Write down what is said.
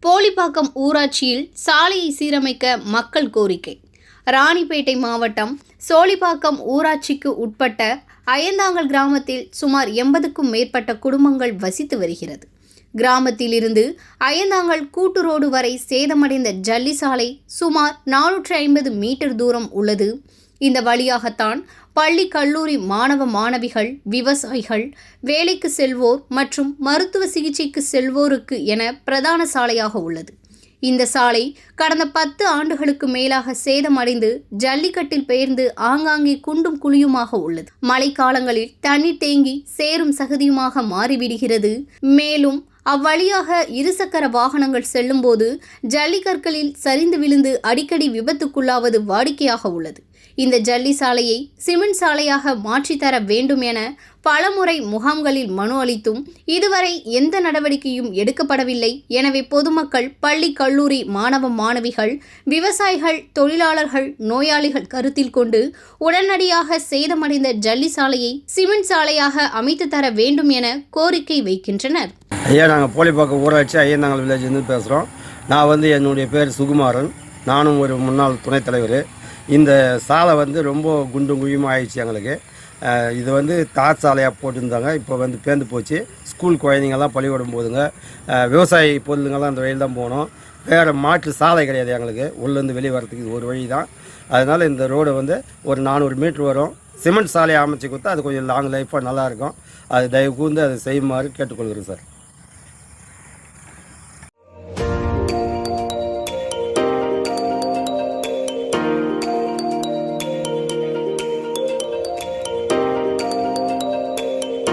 போலிப்பாக்கம் ஊராட்சியில் சாலையை சீரமைக்க மக்கள் கோரிக்கை. ராணிப்பேட்டை மாவட்டம் சோலிப்பாக்கம் ஊராட்சிக்கு உட்பட்ட அயந்தாங்கல் கிராமத்தில் சுமார் 80க்கும் மேற்பட்ட குடும்பங்கள் வசித்து வருகிறது. கிராமத்திலிருந்து அயந்தாங்கல் கூட்டுரோடு வரை சேதமடைந்த ஜல்லி சாலை சுமார் 450 மீட்டர் தூரம் உள்ளது. இந்த வழியாகத்தான் பள்ளி கல்லூரி மாணவ மாணவிகள், விவசாயிகள், வேலைக்கு செல்வோர் மற்றும் மருத்துவ சிகிச்சைக்கு செல்வோருக்கு என பிரதான சாலையாக உள்ளது. இந்த சாலை கடந்த 10 ஆண்டுகளுக்கு மேலாக சேதமடைந்து ஜல்லிக்கட்டில் பெயர்ந்து ஆங்காங்கே குண்டும் குழியுமாக உள்ளது. மழைக்காலங்களில் தண்ணீர் தேங்கி சேரும் சகதியுமாக மாறிவிடுகிறது. மேலும் அவ்வழியாக இருசக்கர வாகனங்கள் செல்லும்போது ஜல்லிக்கற்களில் சரிந்து விழுந்து அடிக்கடி விபத்துக்குள்ளாவது வாடிக்கையாக உள்ளது. இந்த ஜல்லி சாலையை சிமெண்ட் சாலையாக மாற்றித்தர வேண்டும் என பலமுறை முகாம்களில் மனு அளித்தும் இதுவரை எந்த நடவடிக்கையும் எடுக்கப்படவில்லை. எனவே பொதுமக்கள், பள்ளி கல்லூரி மாணவ மாணவிகள், விவசாயிகள், தொழிலாளர்கள், நோயாளிகள் கருத்தில் கொண்டு உடனடியாக சேதமடைந்த ஜல்லி சாலையை சிமெண்ட் சாலையாக அமைத்து தர வேண்டும் என கோரிக்கை வைக்கின்றனர். ஐயா, நாங்கள் போலிப்பாக்கம் ஊராட்சி அய்யந்தாங்கல் வில்லேஜ்லேருந்து பேசுகிறோம். நான் என்னுடைய பேர் சுகுமாரன். நானும் ஒரு முன்னாள் துணைத் தலைவர். இந்த சாலை ரொம்ப குண்டும் குழியுமாக ஆயிடுச்சு எங்களுக்கு. இது தார் சாலையாக போட்டிருந்தாங்க. இப்போ பேர்ந்து போச்சு. ஸ்கூல் குழந்தைங்கள்லாம் பள்ளிக்கூடம் போதுங்க. விவசாய பொருளுங்கள்லாம் அந்த வழியில் தான் போகணும். வேறு மாற்று சாலை கிடையாது எங்களுக்கு. உள்ளேருந்து வெளியே வரத்துக்கு இது ஒரு வழி தான். அதனால் இந்த ரோடு ஒரு 400 மீட்ரு வரும். சிமெண்ட் சாலையை அமைச்சு கொடுத்தா அது கொஞ்சம் லாங் லைஃபாக நல்லாயிருக்கும். அது தயவு கூர்ந்து அதை செய்யுமாறு கேட்டுக்கொள்கிறேன் சார்.